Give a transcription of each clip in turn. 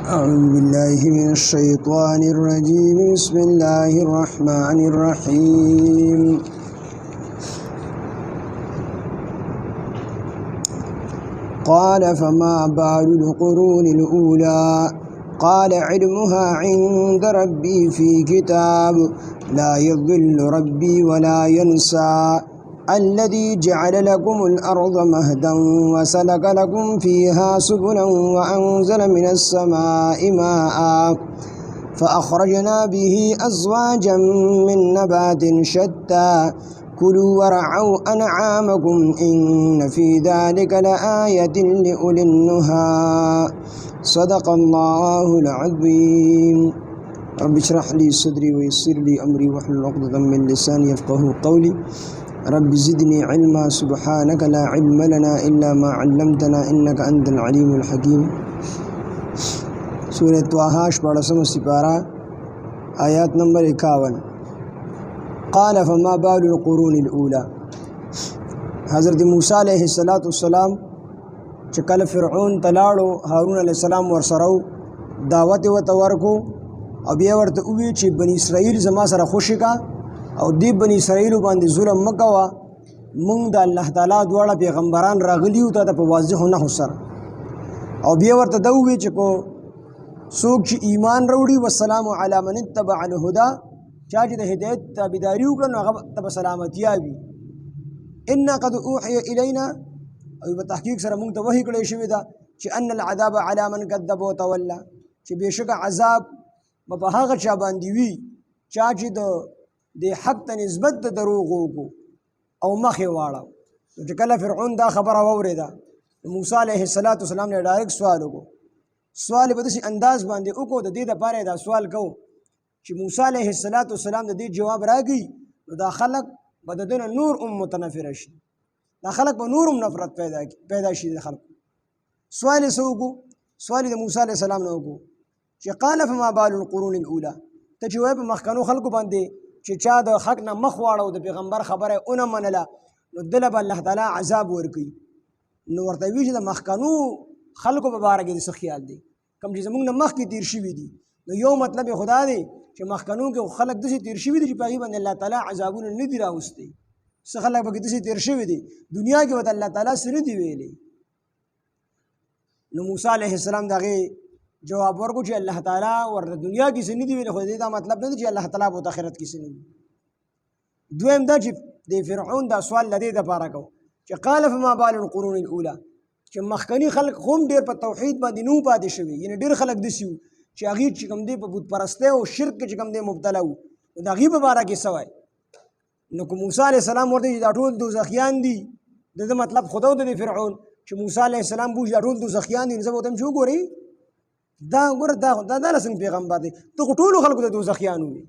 أعوذ بالله من الشيطان الرجيم بسم الله الرحمن الرحيم قال فما بال القرون الأولى قال علمها عند ربي في كتاب لا يضل ربي ولا ينسى الذي جعل لكم الأرض مهدا وسلك لكم فيها سبلا وأنزل من السماء ماء فأخرجنا به أزواجا من نبات شتى كلوا ورعوا أنعامكم إن في ذلك لآية لأولي النهى صدق الله العظيم رب اشرح لي صدري ويسر لي أمري واحلل عقدة من لساني يفقهوا قولي رب زدني علما سبحانك لا علم لنا إلا ما علمتنا إنك أنت العليم الحكيم سورة طه شپاڑسم سپارہ آیات نمبر 51 قال فما بال القرون الأولى حضرت موسیٰ علیہ السلام چکل فرعون تلاړو هارون علیہ السلام ورسرو دعوت ورکو او بیا ورته وی چې بنی اسرائیل زما سره خوشی کا او دی بنی اسرائیل باندې ظلم مکوا مونږ د الله تعالی دواړه پیغمبران راغلیو ته په واضح نه سره او بیا ورته دوی چې کو څوک چې ایمان وروړي والسلام علی من اتبع الهدى چا چې د هدایت تابعداري وکړي نو هغه ته سلامتیا وي ان قد اوحي الینا او په تحقیق سره مونږ ته وحی کړی شوی دا چې ان العذاب علی من کذب وتولى چې بشک عذاب په هغه چا باندې وي چا چې د حق ته نسبت د دروغ وکړو او مخې واړو چې کله فرعون دا خبره واورېده موسی علیه السلام نه ډایرکټ سوال وکړو سوال په داسې انداز باندې وکړو د دې دپاره دا سوال کوو چې موسی علیه السلام د دې جواب راکړي نو دا خلک به د ده نه نور متنفره شي دا خلک به نور نفرت پیدا شي د خلکو سوال یې څه وکړو سوال یې د موسی علیه السلام نه وکړو چې قال فما بال القرون الاولى ته چې وایې په مخکنو خلکو باندې چې چا د حق نه مخ واړو د پیغمبر خبره اونه منله نو دله به الله تعالی عذاب ورکوي نو ورته وي چې د مخکنو خلکو په باره کې د څه خیال دی کوم چې زموږ نه مخکې تیر شوي دي نو یو مطلب یې خدا دی چې مخکنو کې خلک داسې تیر شوي دي چې په هغې باندې الله تعالی عذابونه نه دي راوستی څه خلک پکې داسې تیر شوي دي دنیا کې ورته الله تعالی څه نه دي ویلی نو موسی علیه السلام د هغې جواب ورکو چې الله تعالی ورته دنیا کې څه نه دي ویلي خو دا مطلب نه دی چې الله تعالی به آخرت کې څه نه دي دویم دا چې د فرعون دا سوال له دې دپاره کو چې قال فما بال القرون الاولى چې مخکني خلک هم ډېر په توحید باندې نو پاتې شوي یعنې ډېر خلک داسې وو چې هغې چې کوم دی په بت پرستۍ او شرک کې چې کوم دی مبتلا وو نو د هغې په باره کې څه وایي نو که موسی علیه السلام ورته چې دا ټول دوزخیان دي د ده مطلب خدا د فرعون چې موسی علیه السلام بوځي دا ټول دوزخیان دي نو زه به ورته چې وګورئ دا ګوره دا څنګه پیغمبر دی ته خو ټولو خلکو ته دوزخیان وي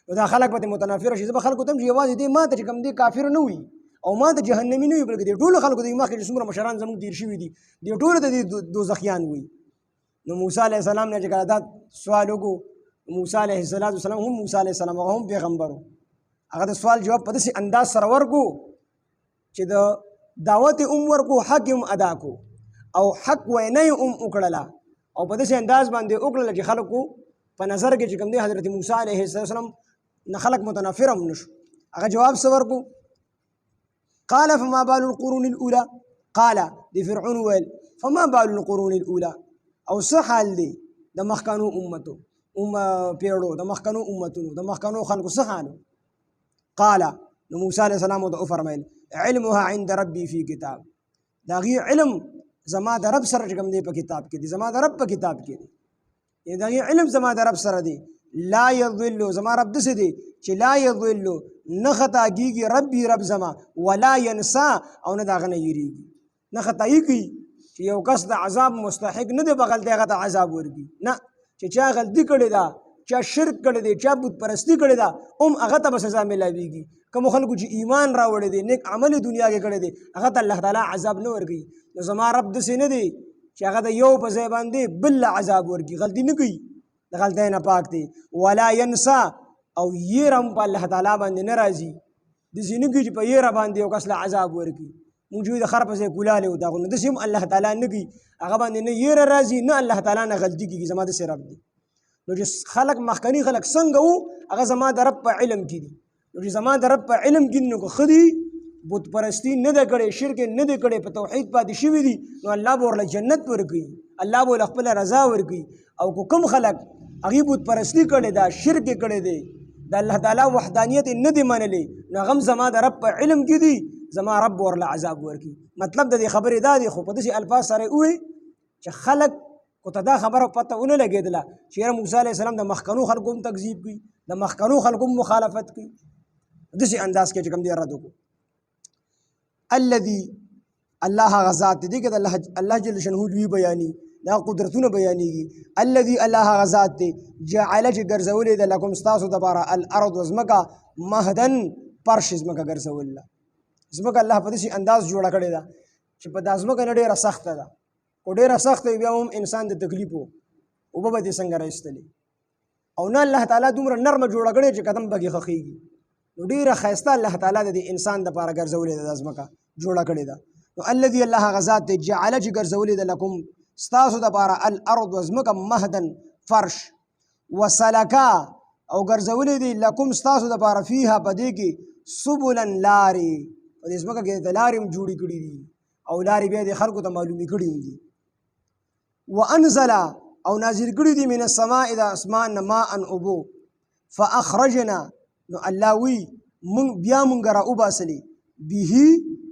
نو دا خلک به متنافره شي زه به خلکو ته هم چې یوازې دې ما ته چې کوم دی کافر نه وي او ما ته جهنمي نه وي بلکې دې ټولو خلکو ته مخکې چې څومره مشران زموږ تېر شوي دي دې ټولو ته دې دوزخیان وي نو موسی علیه السلام نه چې کله دا سوال وکړو موسی علیه السلام هم موسی علیه السلام هغه هم پیغمبر و هغه د سوال جواب په داسې انداز سره ورکړو چې د دعوت ورکړو حق هم ادا کړو او حق وینا یې وکړله او په داسې انداز باندې وکړله چې خلکو په نظر کې چې کوم دی حضرت موسی علیه السلام نه خلک متنفر هم نشو هغه جواب څه ورکړو قال فما بال القرون الاولى قال د فرعون ویل فما بال القرون الاولى او څه حال دی د مخکنو امتو پیړو د مخکنو امتونو د مخکنو خلکو څه حال قال نو موسی علیه السلام ورته وفرمیل علمها عند ربي في كتاب دا غي علم زما د رب سره کوم دی په کتاب کې دی زما د رب په کتاب کې دی یعنې دا علم زما د رب سره دی لا یضل زما رب داسې دی چې لا یضل نه خطا کېږي رب زما ولا ینسا او نه د هغه نه یېرېږي نه خطایي کوي چې یو کس د عذاب مستحق نه دی په غلطۍ هغه ته عذاب ورکړي نه چې چا غلطي کړې ده چا شرک کړی دی چا بت پرستي کړې ده هغه ته به سزا میلاویږي کومو خلکو چې ایمان راوړی دی نیک عمل دنیا کې کړی دی هغه ته الله تعالی عذاب نه ورکوي نو زما رب داسې نه دی چې هغه د یو په ځای باندې بل عذاب ورکوي غلطي نه کوي د غلطۍ نه پاک دی ولا ینسا او یېره هم په الله تعالی باندې نه راځي داسې نه کوي چې په یېره باندې یو کس له عذاب ورکوي مونږ د خر په ځای ګلاله او داغونه داسې هم الله تعالی نه کوي هغه باندې نه یېره راځي نه الله تعالی نه غلطي کېږي زما داسې رب دی نو چې خلک مخکني خلک څنګه وو هغه زما د رب په علم کې دي نو چې زما د رب په علم کې دي نو که ښه دي بت پرستي نه ده کړې شرک نه ده کړې په توحید پاتې شوي دي نو الله به ورله جنت ورکوي الله به ورله خپله رضا ورکوي او که کوم خلک هغې بت پرستي کړې ده شرک یې کړی دی د الله تعالی وحدانیت یې نه دی منلی نو هغه هم زما د رب په علم کې دي زما رب به ورله عذاب ورکوي مطلب د دې خبرې دا دی خو په داسې الفاظ سره یې ووایي چې خلک کو ته دا خبره پته ونه لګېدله چې یاره موسی علیه السلام د مخکنو خلکو هم تکذیب کوي د مخکنو خلکو هم مخالفت کوي داسې انداز کې چې کوم دی رد وکړو الذي الله هغه ذات دی که د الله جل شانه لوی بیاني دا قدرتونه بیانېږي الذي الله هغه ذات دی جعله چې ګرځولې ده لکم ستاسو دپاره الارض ځمکه مهدن فرش ځمکه ګرځول ځمکه الله په داسې انداز جوړه کړې ده چې په دا ځمکه نه ډېره سخته ده خو ډېره سخته وي بیا هم انسان د تکلیف و اوبه به دې څنګه راایستلې او نه الله تعالی دومره نرمه جوړه کړې چې قدم پکې ښخېږي نو ډېره ښایسته الله تعالی د دې انسان دپاره ګرځولې ده دا ځمکه جوړه کړې ده نو الذي الله هغه ذات دی جعله چې ګرځولې ده لکم ستاسو دپاره الارض ځمکه مهدن فرش وسلکا او ګرځولې دي لکم ستاسو دپاره فیها په دې کې سبلا لارې په دې ځمکه کې د لارې هم جوړې کړي دي او لارې بیا د خلکو ته معلومې کړي هم دي وانزل او نازل کړي دي من السماء د اسمان نه ماء اوبو فاخرجنا نو الله وی بیا مونږ را وباسلي به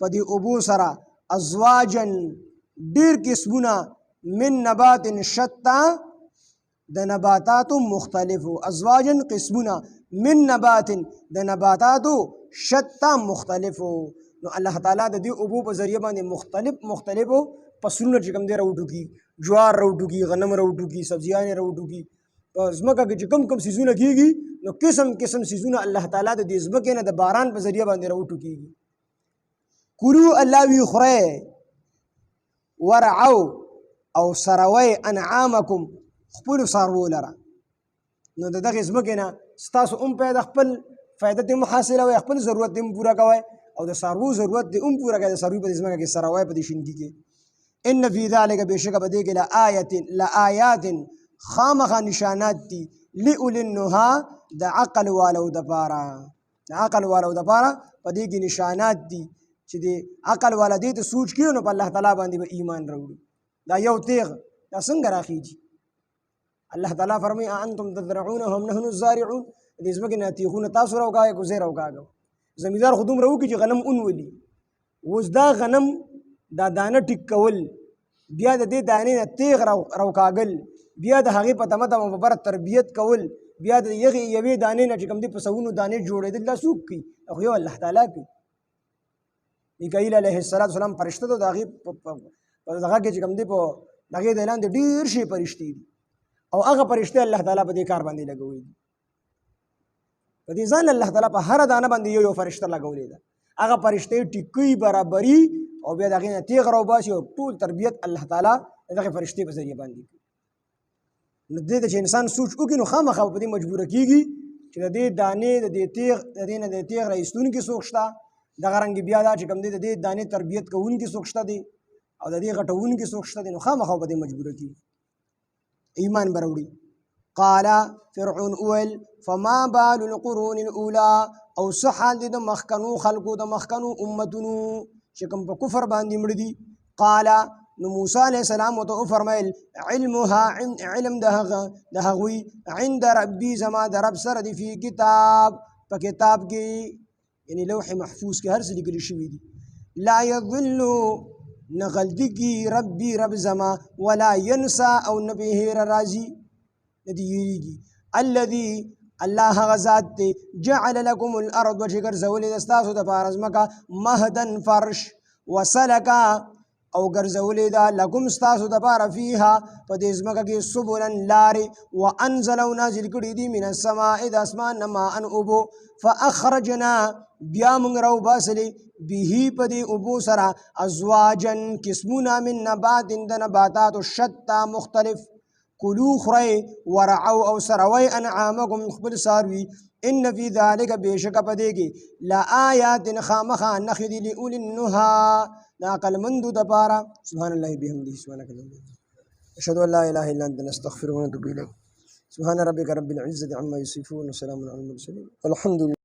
په دې اوبو سره ازواجا ډېر قسمونه من نبات شتا د نباتاتو مختلفو ازواجا قسمونه من نبات د نباتاتو شتا مختلفو نو الله تعالی د دې اوبو په ذریعه باندې مختلفو فصلونه چې کوم دی راوټوکي جوار راوټوکي غنم راوټوکي سبزیانې راوټوکي په ځمکه کې چې کوم څیزونه کېږي نو قسم قسم څیزونه الله تعالی د دې ځمکې نه د باران په ذریعه باندې راوټوکېږي کلو الله وی خورئ ورعو او سروئ انعامکم خپلو څاروو لره نو د دغې ځمکې نه ستاسو هم پیدا خپل فایده دې هم حاصلوئ خپل ضرورت دې هم پوره کوئ او د څاروو ضرورت دې هم پوره کوئ د څاروي په دې ځمکه کې سروئ په دې شینګي کې ان فی ذلک بېشکه په دې کې لآیات خامخا نشانات دي لأولی النهی د عقل والو دپاره د عقل والو دپاره په دې کې نشانات دي چې د عقل والا دې ته سوچ کړي نو په الله تعالی باندې به ایمان راوړي دا یو تیغ دا څنګه راخیږي الله تعالی فرمایي انتم تزرعونه هم نحن الزارعون دې ځمکې نه تیغونه تاسو راوکاږئ که زه راوکاږم زمیندار خو دومره وکړي چې غنم ونولي اوس دا غنم دا دانه ټیک کول بیا د دې دانې نه تیغ راوکاږل بیا د هغې په تمه تمه په بره تربیت کول بیا د یوې دانې نه چې کوم دی په سوونو دانې جوړېدل دا څوک کوي خو یو الله تعالی کوي میکائیل علیه السلام فرشته ده د هغې په دغه کې چې کوم دی په دغې د لاندې ډېر شي فرشتې دي او هغه فرشتې الله تعالی په دې کار باندې لګوي دي په دې ځان الله تعالی په هره دانه باندې یو فرشته لګولې ده هغه فرشتې ټیکوي برابري او بیا د هغې نه تیغ راوباسي او ټول تربیت الله تعالی د دغې فرشتې په ذریعه باندې کوي نو دې ته چې انسان سوچ وکړي نو خامخا په دې مجبوره کېږي چې د دې دانې د دې تیغ د دې نه د تیغ راایستونکي څوک شته دغه رنګې بیا دا چې کوم دی د دې دانې تربیت کوونکي څوک شته دی او د دې غټونکي څوک شته دی نو خامخا په دې مجبوره کېږي ایمان به راوړي قال فرعون وویل فما بال القرون الاولى او څه حال دی د مخکنو خلکو د مخکنو امتونو چې کوم په کفر باندې مړه دي قال نو موسی علیه السلام ورته وفرمیل علمها علم د هغوی عند ربي زما د رب سره دی فی کتاب په کتاب کې یعنی لوح محفوظ کې هر څه لیکل شوي دي لا یضل نه غلطي کی ربي رب زما ولا ینسا او نه به هېره راځي نه دې هېرېږي الذي الله هغه ذات دی جعل لكم الارض چې ګرځولې ده ستاسو دپاره ځمکه مهدن فرش وسلکا او ګرځولې ده لکم ستاسو دپاره فیها په دې ځمکه کې سبلا لارې وانزل او نازل کړي دي من السماء د اسمان نه ماء اوبو فاخرجنا بیا موږ راوباسلې به په دې اوبو سره ازواجا قسمونه من نبات د نباتاتو شتا مختلف کلو خورئ ورعو او سروئ انعامکم خپل څاروي ان فی ذلک بېشکه په دې کې لآیات خامخا نښې دي لأولی النهی دا عقل مندو د پاره سبحان الله بحمده سبحانك اللهم اشهد ان لا اله الا انت نستغفرك ونتوب اليك سبحان ربك رب العزه عما يصفون وسلام على المرسلين والحمد لله